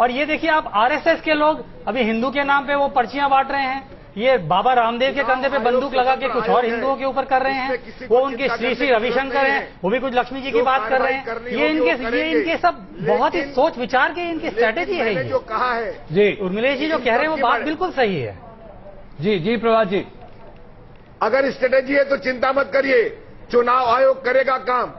और ये देखिए आप आरएसएस के लोग अभी हिंदू के नाम पे वो पर्चियां बांट रहे हैं, ये बाबा रामदेव के कंधे पे बंदूक लगा के कुछ और हिंदुओं के ऊपर कर रहे हैं, वो उनके श्री श्री रविशंकर हैं, वो भी कुछ लक्ष्मी जी की बात कर रहे हैं। ये इनके सब बहुत ही सोच विचार के इनकी स्ट्रैटेजी है। ये जो कहा है जी उर्मिलेश जी जो कह रहे हैं वो बात बिल्कुल सही है। जी प्रभात जी, अगर स्ट्रेटेजी है तो चिंता मत करिए, चुनाव आयोग करेगा काम।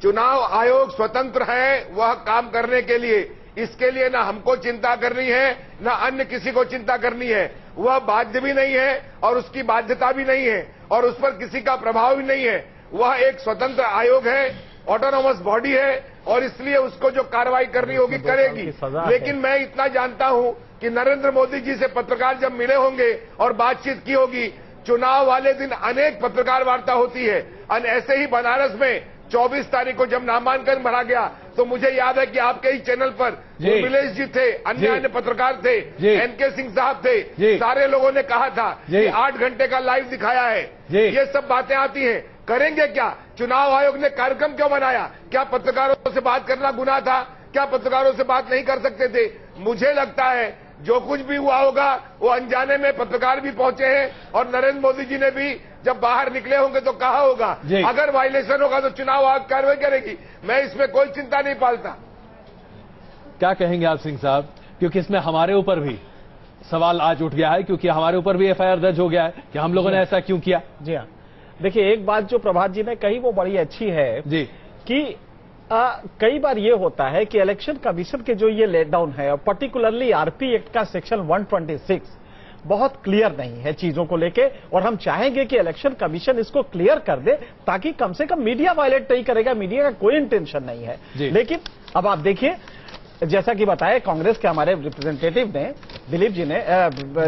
चुनाव आयोग स्वतंत्र है वह काम करने के लिए, इसके लिए ना हमको चिंता करनी है ना अन्य किसी को चिंता करनी है। वह बाध्य भी नहीं है और उसकी बाध्यता भी नहीं है और उस पर किसी का प्रभाव भी नहीं है। वह एक स्वतंत्र आयोग है, ऑटोनोमस बॉडी है और इसलिए उसको जो कार्रवाई करनी होगी करेगी। लेकिन मैं इतना जानता हूं कि नरेंद्र मोदी जी से पत्रकार जब मिले होंगे और बातचीत की होगी, चुनाव वाले दिन अनेक पत्रकार वार्ता होती है। और ऐसे ही बनारस में 24 तारीख को जब नामांकन भरा गया तो मुझे याद है कि आपके ही चैनल पर उर्मिलेश जी थे, अन्य पत्रकार थे, एनके सिंह साहब थे, सारे लोगों ने कहा था कि 8 घंटे का लाइव दिखाया है। ये सब बातें आती हैं, करेंगे क्या? चुनाव आयोग ने कार्यक्रम क्यों बनाया? क्या पत्रकारों से बात करना गुनाह था? क्या पत्रकारों से बात नहीं कर सकते थे? मुझे लगता है जो कुछ भी हुआ होगा वो अनजाने में पत्रकार भी पहुंचे हैं और नरेंद्र मोदी जी ने भी जब बाहर निकले होंगे तो कहा होगा। अगर वायलेशन होगा तो चुनाव आयोग कार्रवाई करेगी। मैं इसमें कोई चिंता नहीं पालता। क्या कहेंगे आप सिंह साहब, क्योंकि इसमें हमारे ऊपर भी सवाल आज उठ गया है, क्योंकि हमारे ऊपर भी एफआईआर दर्ज हो गया है कि हम लोगों ने ऐसा क्यों किया। जी हाँ, देखिए एक बात जो प्रभात जी ने कही वो बड़ी अच्छी है जी कि कई बार ये होता है कि इलेक्शन कमीशन के जो ये लेट डाउन है और पर्टिकुलरली आरपी एक्ट का सेक्शन 126 बहुत क्लियर नहीं है चीजों को लेके, और हम चाहेंगे कि इलेक्शन कमीशन इसको क्लियर कर दे ताकि कम से कम मीडिया वायलेट नहीं करेगा। मीडिया का कोई इंटेंशन नहीं है। लेकिन अब आप देखिए, जैसा कि बताया कांग्रेस के हमारे रिप्रेजेंटेटिव ने, दिलीप जी ने,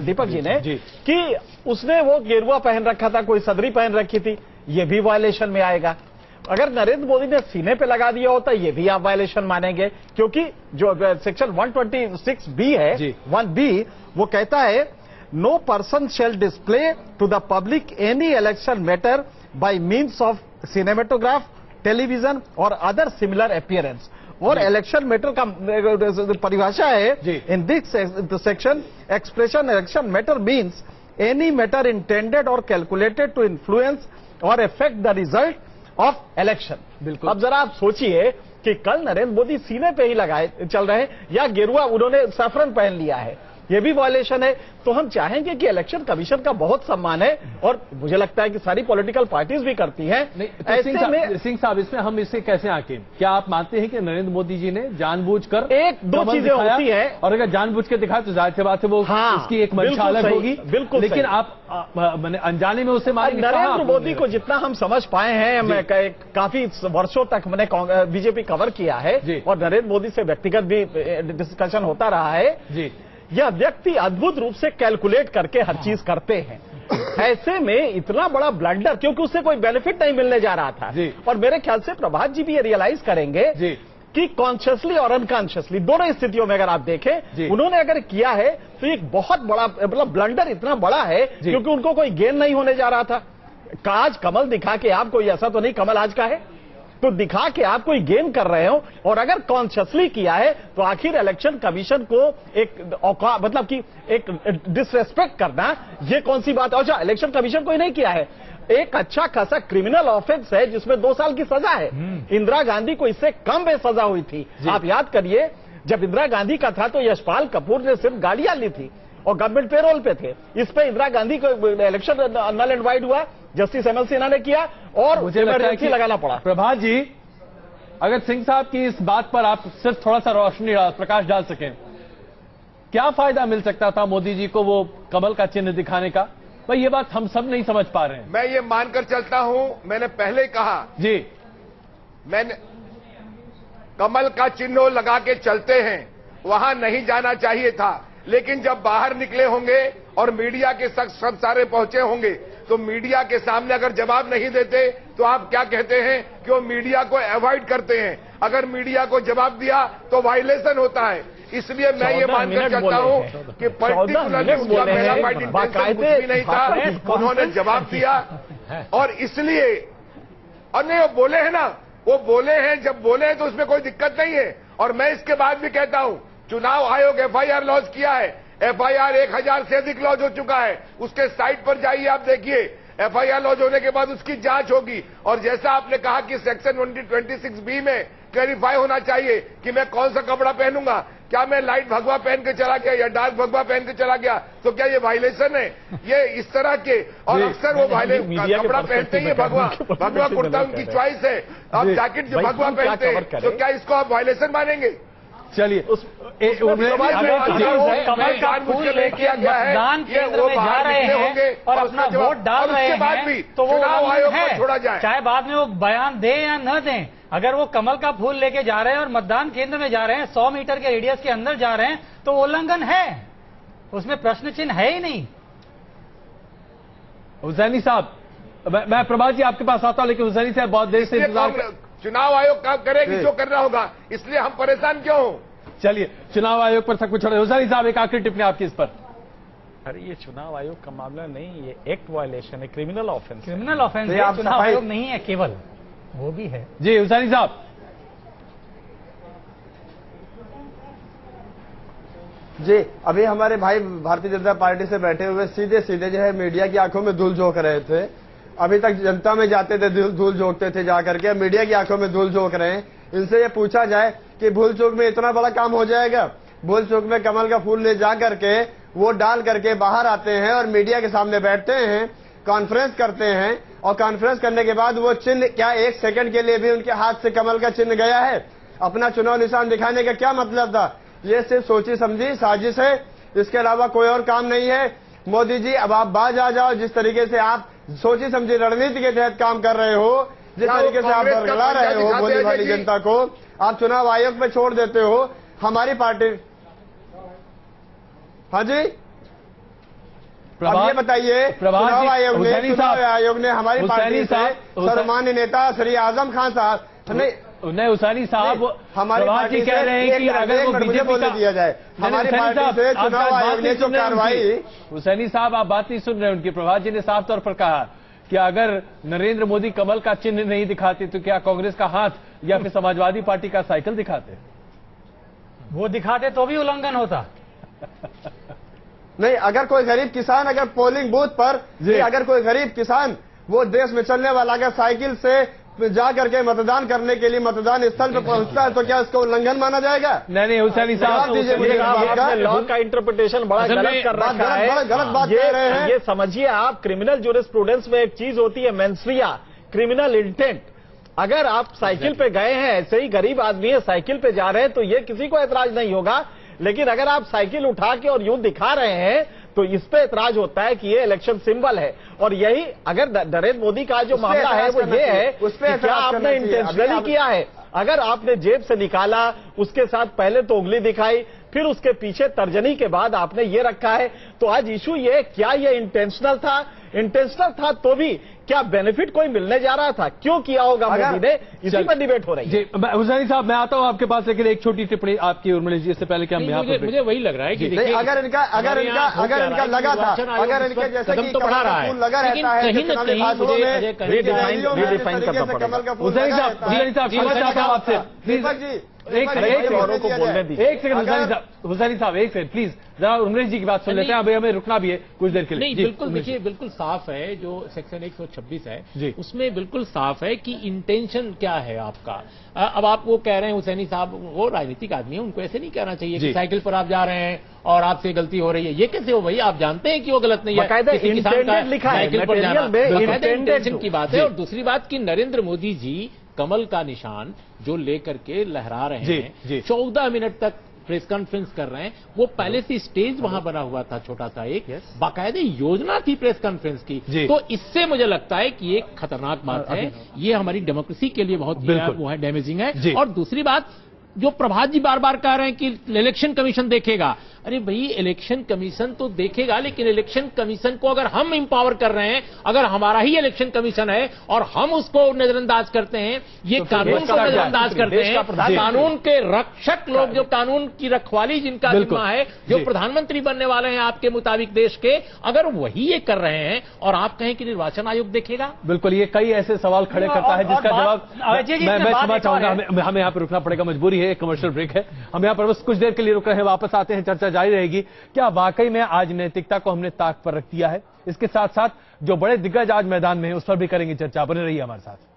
दीपक जी ने, कि उसने वो गेरुआ पहन रखा था, कोई सदरी पहन रखी थी, ये भी वायलेशन में आएगा। अगर नरेंद्र मोदी ने सीने पे लगा दिया होता ये भी आप वायलेशन मानेंगे, क्योंकि जो सेक्शन 126B है 1B, वो कहता है no person shall display to the public any election matter by means of cinematograph, television और अदर सिमिलर अपीयरेंस। और इलेक्शन मैटर का परिभाषा है in this section, expression election matter means any matter intended और calculated to influence और affect the result of election. बिल्कुल। अब जरा आप सोचिए कि कल नरेंद्र मोदी सीने पे ही लगाए चल रहे हैं या गेरुआ उन्होंने सैफरन पहन लिया है, ये भी वायलेशन है। तो हम चाहेंगे कि इलेक्शन कमीशन का बहुत सम्मान है और मुझे लगता है कि सारी पॉलिटिकल पार्टीज भी करती हैं। तो सिंह साहब, इसमें हम इसे कैसे आंकें? क्या आप मानते हैं कि नरेंद्र मोदी जी ने जानबूझकर एक दो चीजें होती है, और अगर जानबूझ के दिखा तो जाहिर सी बात है वो इसकी एक मंशा अलग होगी। बिल्कुल, लेकिन आप मैंने अनजाने में उसे मारेंगे। नरेंद्र मोदी को जितना हम समझ पाए हैं, काफी वर्षों तक मैंने बीजेपी कवर किया है और नरेंद्र मोदी से व्यक्तिगत भी डिस्कशन होता रहा है। यह व्यक्ति अद्भुत रूप से कैलकुलेट करके हर चीज करते हैं। ऐसे में इतना बड़ा ब्लंडर, क्योंकि उससे कोई बेनिफिट नहीं मिलने जा रहा था। और मेरे ख्याल से प्रभात जी भी ये रियलाइज करेंगे कि कॉन्शियसली और अनकॉन्शियसली दोनों स्थितियों में अगर आप देखें, उन्होंने अगर किया है तो एक बहुत बड़ा मतलब ब्लंडर इतना बड़ा है क्योंकि उनको कोई गेन नहीं होने जा रहा था। आज कमल दिखा के आप, कोई ऐसा तो नहीं कमल आज का है, तो दिखा के आप कोई गेन कर रहे हो। और अगर कॉन्शियसली किया है तो आखिर इलेक्शन कमीशन को एक मतलब कि एक डिसरेस्पेक्ट करना, ये कौन सी बात है? अच्छा, इलेक्शन कमीशन को ही नहीं किया है, एक अच्छा खासा क्रिमिनल ऑफेंस है जिसमें 2 साल की सजा है। इंदिरा गांधी को इससे कम में सजा हुई थी। आप याद करिए, जब इंदिरा गांधी का था तो यशपाल कपूर ने सिर्फ गाड़ियां ली थी और गवर्नमेंट पेरोल पे थे। इस पे इंदिरा गांधी को इलेक्शन नल एंड वाइड हुआ, जस्टिस एमएल सिन्हा ने किया और मुझे इमरजेंसी लगाना पड़ा। प्रभात जी, अगर सिंह साहब की इस बात पर आप सिर्फ थोड़ा सा रोशनी प्रकाश डाल सकें, क्या फायदा मिल सकता था मोदी जी को वो कमल का चिन्ह दिखाने का? भाई ये बात हम सब नहीं समझ पा रहे हैं। मैं ये मानकर चलता हूं, मैंने पहले ही कहा मैंने कमल का चिन्ह लगा के चलते हैं, वहां नहीं जाना चाहिए था। लेकिन जब बाहर निकले होंगे और मीडिया के सब सारे पहुंचे होंगे तो मीडिया के सामने अगर जवाब नहीं देते तो आप क्या कहते हैं कि वो मीडिया को अवॉइड करते हैं। अगर मीडिया को जवाब दिया तो वायलेशन होता है। इसलिए मैं ये मानकर चलता हूं कि पर्टिकुलरली उसका पहला पार्टी कुछ भी नहीं था, उन्होंने जवाब दिया और इसलिए और नहीं वो बोले हैं ना, वो बोले हैं, जब बोले हैं तो उसमें कोई दिक्कत नहीं है। और मैं इसके बाद भी कहता हूं चुनाव आयोग एफआईआर लॉन्च किया है। एफआईआर 1000 से अधिक लॉन्च हो चुका है। उसके साइट पर जाइए, आप देखिए। एफआईआर लॉन्च होने के बाद उसकी जांच होगी। और जैसा आपने कहा कि सेक्शन 126B में क्लैरिफाई होना चाहिए कि मैं कौन सा कपड़ा पहनूंगा। क्या मैं लाइट भगवा पहन के चला गया या डार्क भगवा पहन के चला गया तो क्या ये वायलेशन है? ये इस तरह के, और अक्सर वो कपड़ा पहनते ही भगवा कुर्ता उनकी चॉइस है। आप जैकेट जो भगवा पहनते हैं तो क्या इसको आप वायलेशन मानेंगे? चलिए कमल का फूल लेके मतदान केंद्र में जा रहे हैं और अपना वोट डाल रहे हैं तो वो चुनाव आयोग को छोड़ा जाए। चाहे बाद में वो बयान दें या न दें, अगर वो कमल का फूल लेके जा रहे हैं और मतदान केंद्र में जा रहे हैं, 100 मीटर के रेडियस के अंदर जा रहे हैं, तो उल्लंघन है, उसमें प्रश्न चिन्ह है ही नहीं। हुसैनी साहब, मैं प्रभात जी आपके पास आता हूं, लेकिन हुसैनी साहब बहुत देर से इंतजार। चुनाव आयोग काम करेगी जो करना होगा, इसलिए हम परेशान क्यों हो? चलिए, चुनाव आयोग पर सब कुछ छोड़े। हुसैनी साहब, एक आखिरी टिप्पणी आपकी इस पर। अरे ये चुनाव आयोग का मामला नहीं, ये एक्ट वायलेशन है, क्रिमिनल ऑफेंस। क्रिमिनल ऑफेंस है, चुनाव आयोग नहीं है केवल, वो भी है। जी हुसैनी साहब। जी, अभी हमारे भाई भारतीय जनता पार्टी से बैठे हुए सीधे सीधे जो है मीडिया की आंखों में धूल झोंक रहे थे। अभी तक जनता में जाते थे, धूल झोंकते थे जाकर के, मीडिया की आंखों में धूल झोंक रहे हैं। इनसे ये पूछा जाए कि भूल चूक में इतना बड़ा काम हो जाएगा? भूल चूक में कमल का फूल ले जा करके वो डाल करके बाहर आते हैं और मीडिया के सामने बैठते हैं, कॉन्फ्रेंस करते हैं, और कॉन्फ्रेंस करने के बाद वो चिन्ह, क्या 1 सेकंड के लिए भी उनके हाथ से कमल का चिन्ह गया है? अपना चुनाव निशान दिखाने का क्या मतलब था? ये सिर्फ सोची समझी साजिश है, इसके अलावा कोई और काम नहीं है। मोदी जी, अब आप बाज आ जाओ। जिस तरीके से आप सोची समझी रणनीति के तहत काम कर रहे हो, जिस तरीके से आप बरगला रहे हो बोली वाली जनता को, आप चुनाव आयोग पे छोड़ देते हो। हमारी पार्टी, हाँ जी, अब ये बताइए, चुनाव आयोग ने हमारी पार्टी से सर्वमान्य नेता श्री आजम खान साहब नहीं, हुसैनी साहब हमारी पार्टी कह रहे हैं कि अगर वो बीजेपी का दिया जाए, हमारी पार्टी से चुनाव आयोग ने जो कार्रवाई। हुसैनी साहब, आप बात नहीं सुन रहे उनकी। प्रभात जी ने साफ तौर पर कहा कि अगर नरेंद्र मोदी कमल का चिन्ह नहीं दिखाते तो क्या कांग्रेस का हाथ या फिर समाजवादी पार्टी का साइकिल दिखाते? वो दिखाते तो भी उल्लंघन होता। नहीं, अगर कोई गरीब किसान, अगर पोलिंग बूथ पर अगर कोई गरीब किसान वो देश में चलने वाला अगर साइकिल से जा करके मतदान करने के लिए मतदान स्थल पर पहुंचता है तो क्या उसको उल्लंघन माना जाएगा? नहीं, हुसैनी साहब, लॉ का इंटरप्रिटेशन बड़ा गलत कर रखा है, गलत बात कह रहे हैं। ये समझिए आप, क्रिमिनल ज्यूरिस्प्रूडेंस में एक चीज होती है मेंस्ट्रिया, क्रिमिनल इंटेंट। अगर आप साइकिल पे गए हैं, ऐसे ही गरीब आदमी है साइकिल पे जा रहे हैं, तो ये किसी को ऐतराज नहीं होगा। लेकिन अगर आप साइकिल उठा के और यूं दिखा रहे हैं तो इस पे ऐतराज होता है कि ये इलेक्शन सिंबल है। और यही अगर नरेंद्र मोदी का जो मामला है वो ये है कि क्या आपने इंटेंशनली किया है? अगर आपने जेब से निकाला, उसके साथ पहले तो उंगली दिखाई, फिर उसके पीछे तर्जनी के बाद आपने ये रखा है, तो आज इशू ये, क्या ये इंटेंशनल था? इंटेंशनल था तो भी क्या बेनिफिट कोई मिलने जा रहा था? क्यों किया होगा मोदी ने? इसी पर डिबेट हो रही है। हुसैनी साहब, मैं आता हूं आपके पास, लेकिन एक छोटी टिप्पणी आपकी उर्मिला जी, इससे पहले कि हम यहाँ पर, मुझे वही लग रहा है कि अगर इनका लगा था, अगर इनके जैसे कि तो बढ़ा रहा है, लगा रहता है कहीं न कहीं हुसैनी साहब आपसे दीपक जी एक सेकंड, हुसैनी साहब एक सेकंड प्लीज, जरा उमेश जी की बात सुन लेते हैं। अभी हमें रुकना भी है कुछ देर के लिए। नहीं, बिल्कुल देखिए, बिल्कुल साफ है जो सेक्शन 126 है उसमें बिल्कुल साफ है कि इंटेंशन क्या है आपका। अब आप वो कह रहे हैं, हुसैनी साहब वो राजनीतिक आदमी है, उनको ऐसे नहीं कहना चाहिए कि साइकिल पर आप जा रहे हैं और आपसे गलती हो रही है। ये कैसे हो भाई? आप जानते हैं कि वो गलत नहीं है, किसी किसान का साइकिल पर जाना इंटेंशन की बात है। और दूसरी बात कि नरेंद्र मोदी जी कमल का निशान जो लेकर के लहरा रहे हैं, 14 मिनट तक प्रेस कॉन्फ्रेंस कर रहे हैं, वो पहले से स्टेज वहां बना हुआ था, छोटा सा एक बाकायदे योजना थी प्रेस कॉन्फ्रेंस की। तो इससे मुझे लगता है कि एक खतरनाक बात है, ये हमारी डेमोक्रेसी के लिए बहुत वो है, डैमेजिंग है। और दूसरी बात, जो प्रभात जी बार बार कह रहे हैं कि इलेक्शन कमीशन देखेगा, अरे भाई इलेक्शन कमीशन तो देखेगा, लेकिन इलेक्शन कमीशन को अगर हम एम्पावर कर रहे हैं, अगर हमारा ही इलेक्शन कमीशन है और हम उसको नजरअंदाज करते हैं, ये कानून को नजरअंदाज करते हैं, कानून के रक्षक लोग, जो कानून की रखवाली जिनका जिम्मा है, जो प्रधानमंत्री बनने वाले हैं आपके मुताबिक देश के, अगर वही ये कर रहे हैं और आप कहें कि निर्वाचन आयोग देखेगा, बिल्कुल ये कई ऐसे सवाल खड़े करता है जिसका जवाब मैं समझ चाहूंगा। हमें यहाँ पर रुकना पड़ेगा, मजबूरी है। ये कमर्शियल ब्रेक है। हम यहाँ पर बस कुछ देर के लिए रुक रहे हैं, वापस आते हैं, चर्चा जारी रहेगी। क्या वाकई में आज नैतिकता को हमने ताक पर रख दिया है? इसके साथ साथ जो बड़े दिग्गज आज मैदान में है उस पर भी करेंगे चर्चा। बने रहिए हमारे साथ।